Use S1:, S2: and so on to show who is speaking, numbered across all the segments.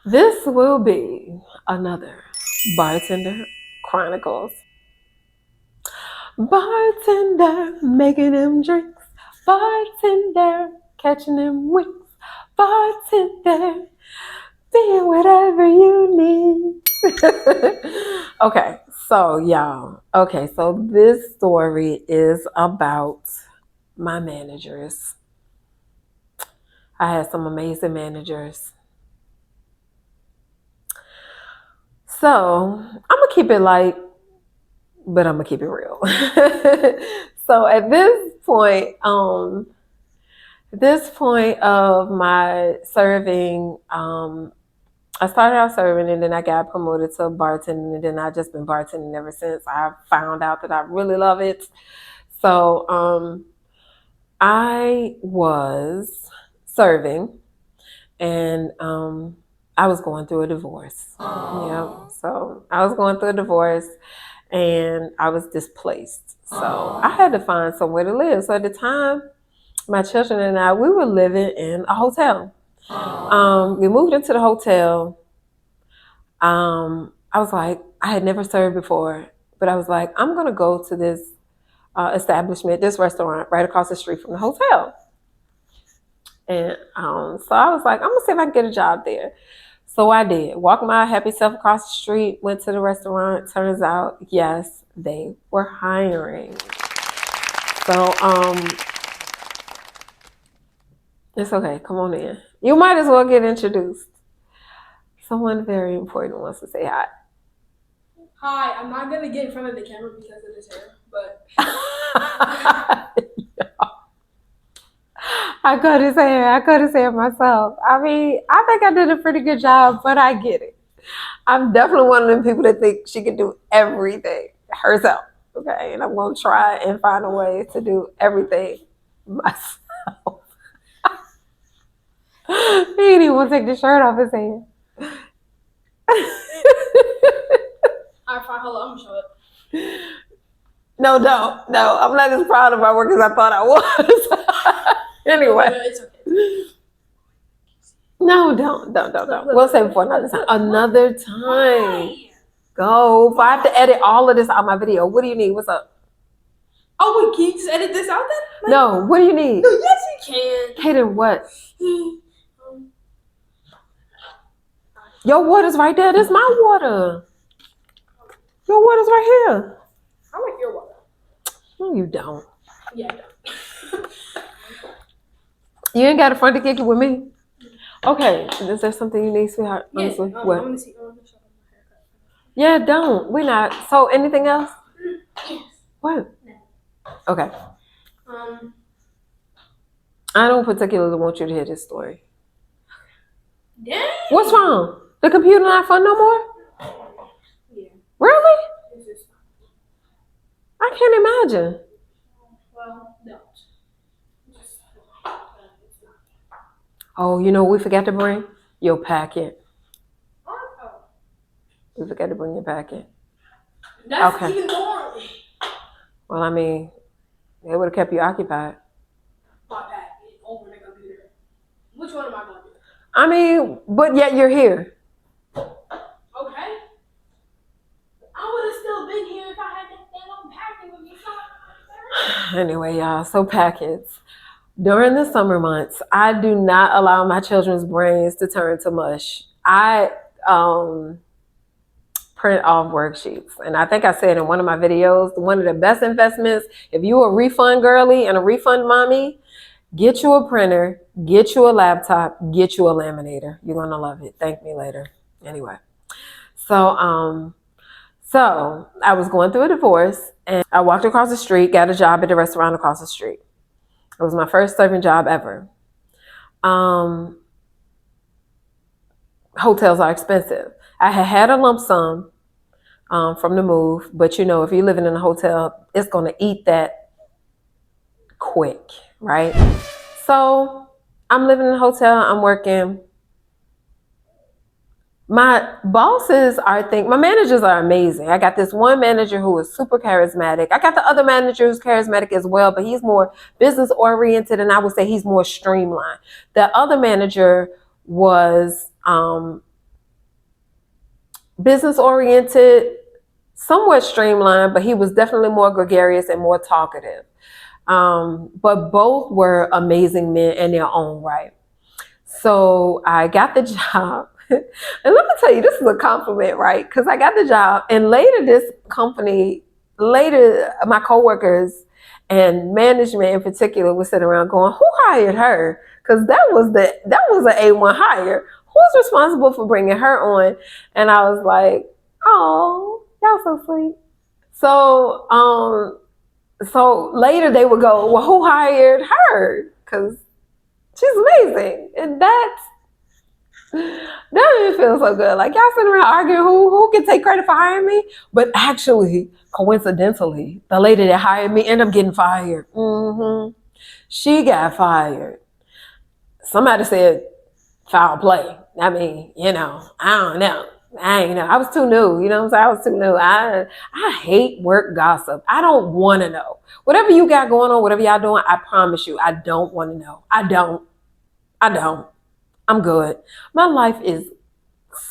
S1: This will be another Bartender Chronicles. Bartender making them drinks. Bartender catching them winks. Bartender being whatever you need. Okay, so y'all. Okay, so this story is about my managers. I had some amazing managers. So I'm gonna keep it light, but I'm gonna keep it real. So at this point of my serving, I started out serving and then I got promoted to bartending and then I've just been bartending ever since. I found out that I really love it. So I was serving and I was going through a divorce. Yeah. So I was going through a divorce and I was displaced. So I had to find somewhere to live. So at the time, my children and I, we were living in a hotel. We moved into the hotel. I was like, I had never served before, but I was like, I'm going to go to this establishment, this restaurant right across the street from the hotel. And so I was like, I'm going to see if I can get a job there. So I did. Walked my happy self across the street, went to the restaurant. Turns out, yes, they were hiring. So it's okay. Come on in. You might as well get introduced. Someone very important wants to say hi.
S2: Hi, I'm not gonna get in front of the camera because of this hair, but
S1: I cut his hair. I cut his hair myself. I mean, I think I did a pretty good job, but I get it. I'm definitely one of them people that think she can do everything herself. Okay, and I'm gonna try and find a way to do everything myself. He didn't even want to take the shirt off his head.
S2: alright, fine. Hold on, I'm gonna show it.
S1: No, don't. No, I'm not as proud of my work as I thought I was. Anyway.
S2: It's okay.
S1: No, don't. We'll save it for another time. Another time. Go. If I have to edit all of this out of my video, what do you need? What's up?
S2: Oh, wait, can you just edit this out then?
S1: No, what do you need?
S2: No, yes, you can.
S1: Hayden, what? Your water's right there. This is my water. Your water's right here.
S2: I like your water.
S1: No, you don't.
S2: Yeah, I don't.
S1: You ain't got a front to kick it with me. Okay, is there something you need, sweetheart?
S2: Yeah,
S1: Honestly,
S2: I'm
S1: what?
S2: gonna see. I'm gonna show my haircut.
S1: Yeah, don't. We're not. So, anything else?
S2: Yes.
S1: What? Okay.
S2: Um.
S1: I don't particularly want you to hear this story.
S2: Dang.
S1: What's wrong? The computer not fun no more?
S2: Yeah.
S1: Really?
S2: It's just,
S1: I can't imagine.
S2: well, don't.
S1: Oh, you know what we forgot to bring? Your packet.
S2: Oh.
S1: We forgot to bring your packet.
S2: That's
S1: Okay.
S2: even more.
S1: Well, I mean, it would have kept you occupied.
S2: My packet over the computer. Which one am I gonna do?
S1: I mean, but yet you're here.
S2: Okay. I would have still been here if I had that damn packet with me.
S1: Anyway, y'all, so packets. During the summer months, I do not allow my children's brains to turn to mush. I print off worksheets. And I think I said in one of my videos, one of the best investments, if you a refund girly and a refund mommy, get you a printer, get you a laptop, get you a laminator. You're going to love it. Thank me later. Anyway, so I was going through a divorce and I walked across the street, got a job at the restaurant across the street. It was my first serving job ever. Hotels are expensive. I had a lump sum from the move, but you know, if you're living in a hotel, it's going to eat that quick, right? So I'm living in a hotel, I'm working. My bosses my managers are amazing. I got this one manager who is super charismatic. I got the other manager who's charismatic as well, but he's more business oriented and I would say he's more streamlined. The other manager was business oriented, somewhat streamlined, but he was definitely more gregarious and more talkative. But both were amazing men in their own right. So I got the job. And let me tell you, this is a compliment, right? Because I got the job, and later my coworkers and management in particular was sitting around going, "Who hired her?" Because that was an A1 hire. Who's responsible for bringing her on? And I was like, "Oh, y'all so sweet." So so later they would go, "Well, who hired her?" Because she's amazing, and that made me feel so good. Like y'all sitting around arguing who can take credit for hiring me, but actually, coincidentally, the lady that hired me ended up getting fired. She got fired. Somebody said foul play. I mean, I don't know. I ain't know. I was too new. You know what I'm saying? I was too new. I hate work gossip. I don't want to know. Whatever you got going on, whatever y'all doing, I promise you, I don't want to know. I don't. I don't. I'm good. My life is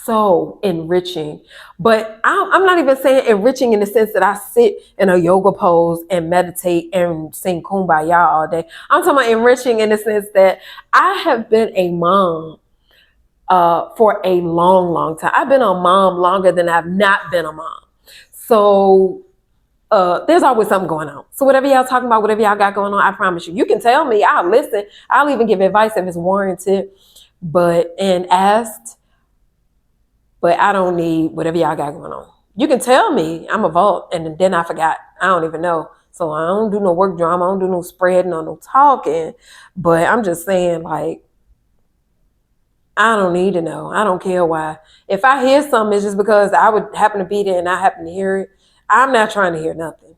S1: so enriching, but I'm not even saying enriching in the sense that I sit in a yoga pose and meditate and sing kumbaya all day. I'm talking about enriching in the sense that I have been a mom for a long, long time. I've been a mom longer than I've not been a mom. So there's always something going on. So whatever y'all talking about, whatever y'all got going on, I promise you, you can tell me. I'll listen. I'll even give advice if it's warranted, and asked. But I don't need whatever y'all got going on. You can tell me I'm a vault, and then I forgot. I don't even know. So I don't do no work drama. I don't do no spreading or no talking. But I'm just saying, like, I don't need to know. I don't care why. If I hear something, it's just because I would happen to be there and I happen to hear it. I'm not trying to hear nothing.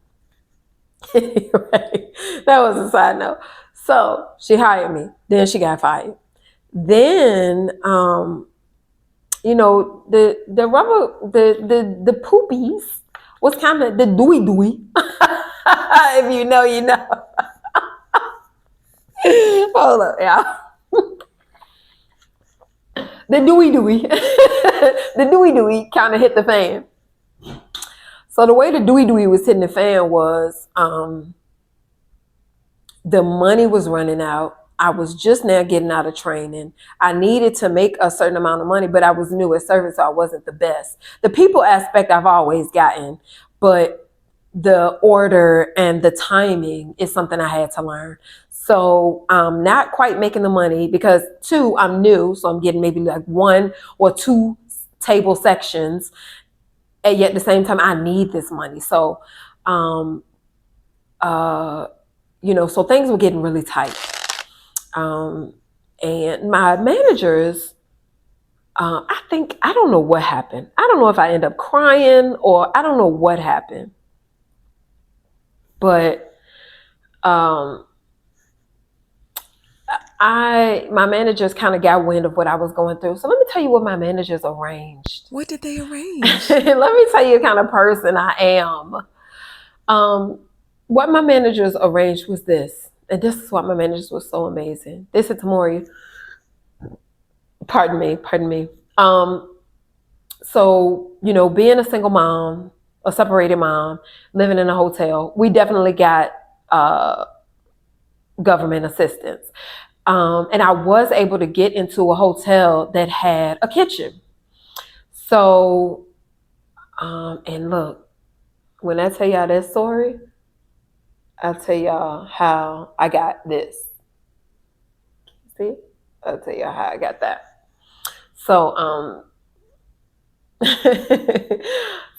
S1: Right? That was a side note. So she hired me. Then she got fired. Then the rubber the poopies was kind of the dewy. If you know, you know. Hold up, yeah. The dewy the dewy kind of hit the fan. So the way the dewy was hitting the fan was the money was running out. I was just now getting out of training. I needed to make a certain amount of money, but I was new at service, so I wasn't the best. The people aspect I've always gotten, but the order and the timing is something I had to learn. So I'm not quite making the money because two, I'm new, so I'm getting maybe like one or two table sections, and yet at the same time I need this money. So so things were getting really tight. And my managers, I don't know what happened. I don't know if I end up crying or I don't know what happened. But my managers kind of got wind of what I was going through. So let me tell you what my managers arranged.
S3: What did they arrange?
S1: Let me tell you the kind of person I am. What my managers arranged was this. And this is why my managers was so amazing. This is Tamori. Pardon me. So, being a single mom, a separated mom, living in a hotel, we definitely got government assistance. And I was able to get into a hotel that had a kitchen. So, and look, when I tell y'all that story, I'll tell y'all how I got this. See? I'll tell y'all how I got that. So,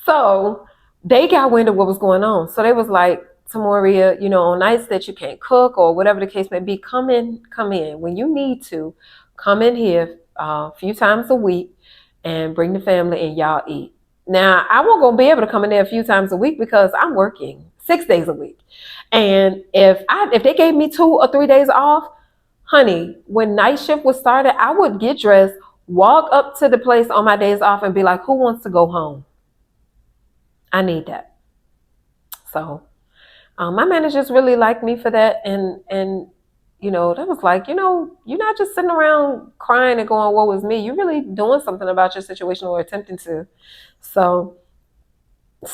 S1: so they got wind of what was going on. So they was like, Tamoria, on nights that you can't cook or whatever the case may be, come in. When you need to, come in here a few times a week and bring the family and y'all eat. Now, I won't gonna be able to come in there a few times a week because I'm working 6 days a week. And if they gave me 2 or 3 days off, honey, when night shift was started, I would get dressed, walk up to the place on my days off and be like, who wants to go home? I need that. So my managers really liked me for that. And that was like, you're not just sitting around crying and going, woe is me. You're really doing something about your situation or attempting to. So,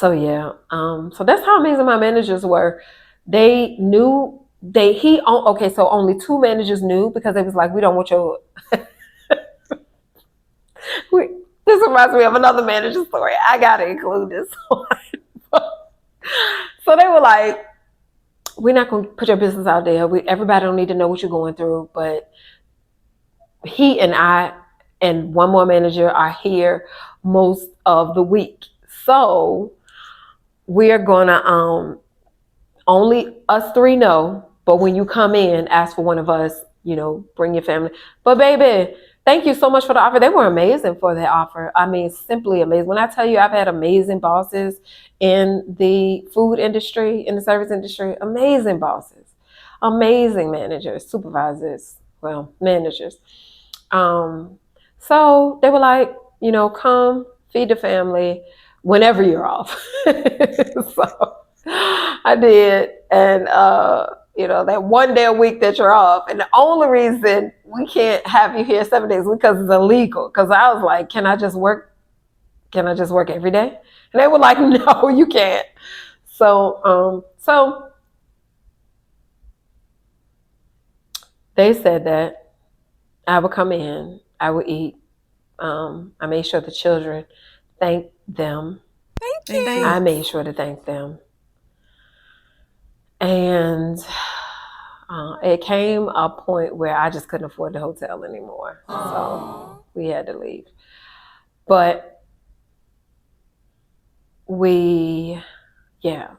S1: yeah. So that's how amazing my managers were. They knew okay, so only two managers knew because it was like, we don't want your, this reminds me of another manager story. I got to include this one. So they were like, we're not going to put your business out there. Everybody don't need to know what you're going through, but he and I and one more manager are here most of the week. So we're gonna only us three know, but when you come in, ask for one of us, bring your family. But baby, thank you so much for the offer. They were amazing for that offer. I mean, simply amazing. When I tell you I've had amazing bosses in the food industry, in the service industry, amazing bosses, amazing managers, supervisors, well, managers. So they were like, come feed the family whenever you're off. So I did. And, that one day a week that you're off. And the only reason we can't have you here 7 days because it's illegal. Because I was like, can I just work every day? And they were like, no, you can't. So they said that I would come in, I would eat. I made sure the children thanked them.
S3: Thank you.
S1: I made sure to thank them. And it came a point where I just couldn't afford the hotel anymore. So we had to leave. But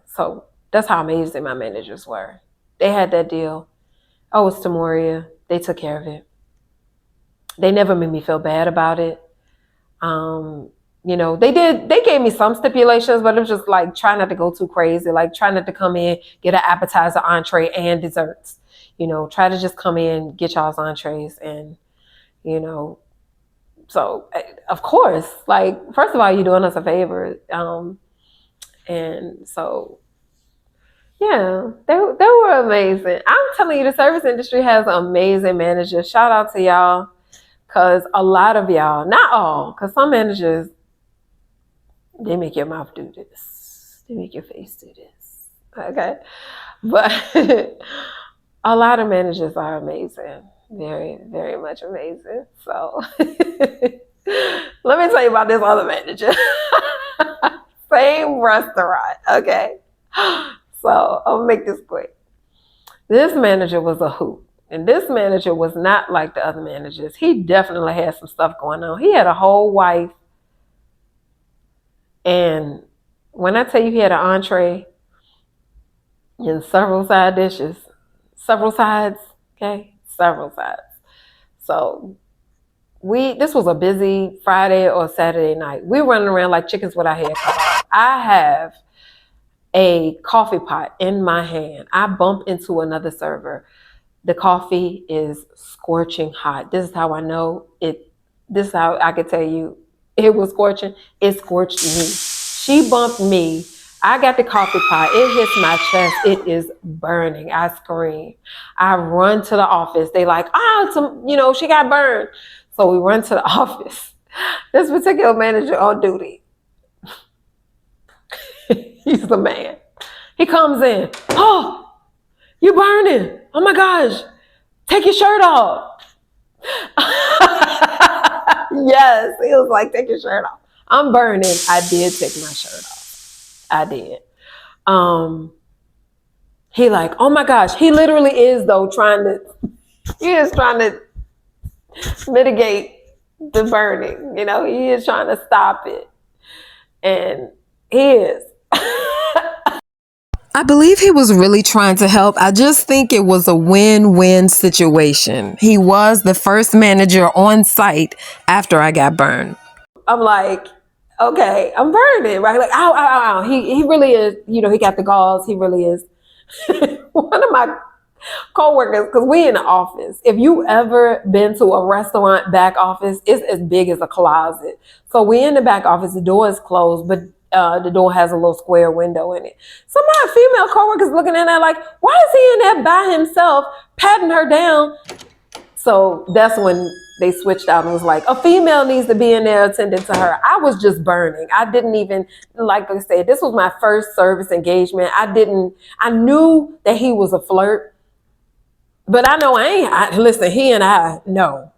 S1: so that's how amazing my managers were. They had that deal. Oh, it's Tamoria. They took care of it. They never made me feel bad about it. They gave me some stipulations, but it was just like, try not to go too crazy. Like, try not to come in, get an appetizer, entree, and desserts. Try to just come in, get y'all's entrees, and, so of course, like, first of all, you're doing us a favor. And so, yeah, they were amazing. I'm telling you, the service industry has amazing managers. Shout out to y'all. Because a lot of y'all, not all, because some managers, they make your mouth do this. They make your face do this. Okay? But a lot of managers are amazing. Very, very much amazing. So let me tell you about this other manager. Same restaurant. Okay? So I'll make this quick. This manager was a hoot. And this manager was not like the other managers. He definitely had some stuff going on. He had a whole wife. And when I tell you he had an entree and several side dishes, several sides, okay? Several sides. So this was a busy Friday or Saturday night. We were running around like chickens with our heads cut. I have a coffee pot in my hand. I bump into another server. The coffee is scorching hot. This is how I know it. This is how I could tell you it was scorching. It scorched me. She bumped me. I got the coffee pot. It hits my chest. It is burning. I scream. I run to the office. They like, she got burned. So we run to the office. This particular manager on duty. He's the man. He comes in. Oh, you're burning. Oh my gosh. Take your shirt off. Yes. He was like, take your shirt off. I'm burning. I did take my shirt off. I did. He like, oh my gosh. He literally is though trying to mitigate the burning. He is trying to stop it. And he is.
S3: I believe he was really trying to help. I just think it was a win-win situation. He was the first manager on site after I got burned.
S1: I'm like, okay, I'm burning, right? Like, ow, ow, ow. He really is, he got the gauze. He really is. One of my co-workers, because we in the office. If you ever been to a restaurant back office, it's as big as a closet. So we in the back office, the door is closed, but The door has a little square window in it. So my female coworker's looking at that like, why is he in there by himself, patting her down? So that's when they switched out and was like, a female needs to be in there attending to her. I was just burning. I didn't even, like I said, this was my first service engagement. I knew that he was a flirt, but I know listen, he and I, no.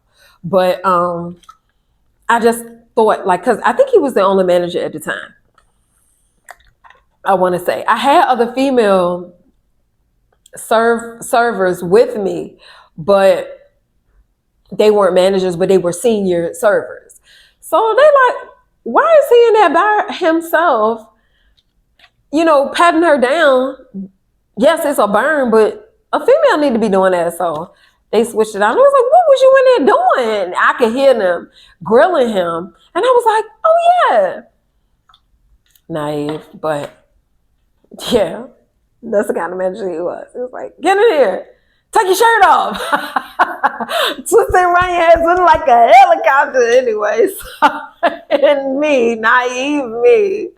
S1: But I just thought, like, because I think he was the only manager at the time. I want to say I had other female servers with me, but they weren't managers, but they were senior servers. So they like, why is he in there by himself, patting her down? Yes, it's a burn, but a female need to be doing that. So they switched it out. And I was like, what was you in there doing? I could hear them grilling him. And I was like, oh yeah. Naive, but yeah, that's the kind of manager he was. He was like, get in here. Take your shirt off. Twisting around your head looking like a helicopter anyways. And me, naive me.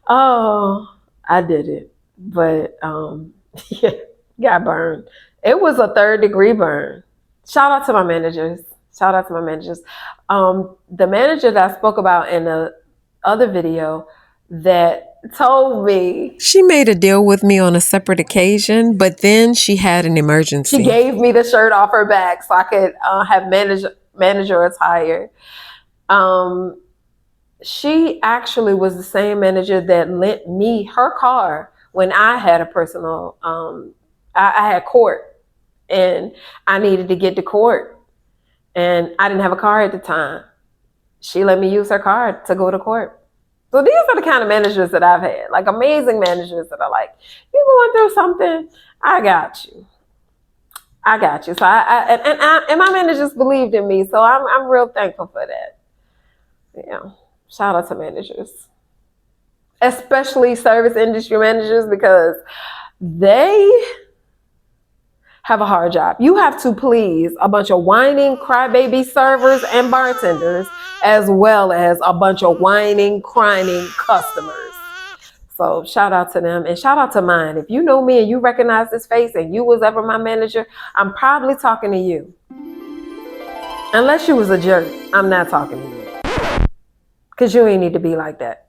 S1: Oh, I did it. But yeah, got burned. It was a 3rd-degree burn. Shout out to my managers. The manager that I spoke about in the other video that told me
S3: She made a deal with me on a separate occasion, but then she had an emergency.
S1: she gave me the shirt off her back so I could have manager attire. She actually was the same manager that lent me her car when I had a personal, I had court and I needed to get to court and I didn't have a car at the time. She let me use her car to go to court. So these are the kind of managers that I've had, like amazing managers that are like, you going through something? I got you. So and my managers believed in me. So I'm real thankful for that. Yeah. Shout out to managers, especially service industry managers, because they have a hard job. You have to please a bunch of whining crybaby servers and bartenders, as well as a bunch of whining, crying customers. So shout out to them and shout out to mine. If you know me and you recognize this face and you was ever my manager, I'm probably talking to you. Unless you was a jerk, I'm not talking to you. Because you ain't need to be like that.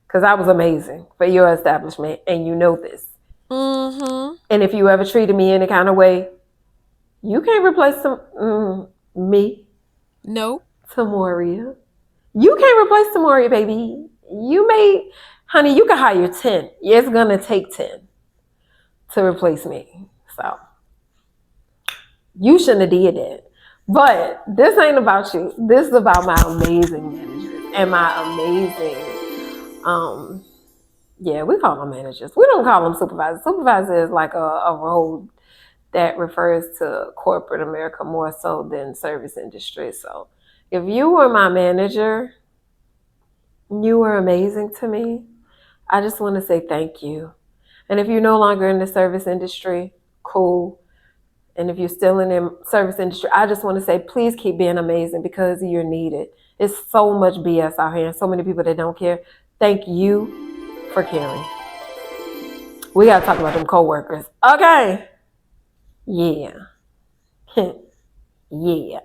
S1: Because I was amazing for your establishment and you know this.
S3: Mm-hmm.
S1: And if you ever treated me any kind of way, you can't replace me.
S3: Nope.
S1: Tamoria. You can't replace Tamoria, baby. Honey, you can hire 10. It's going to take 10 to replace me. So you shouldn't have did that. But this ain't about you. This is about my amazing managers and my amazing, we call them managers. We don't call them supervisors. Supervisor is like a role that refers to corporate America more so than service industry. So if you were my manager, you were amazing to me. I just want to say thank you. And if you're no longer in the service industry, cool. And if you're still in the service industry, I just want to say, please keep being amazing because you're needed. It's so much BS out here and so many people that don't care. Thank you for caring. We got to talk about them coworkers. Okay. Yeah. Yeah.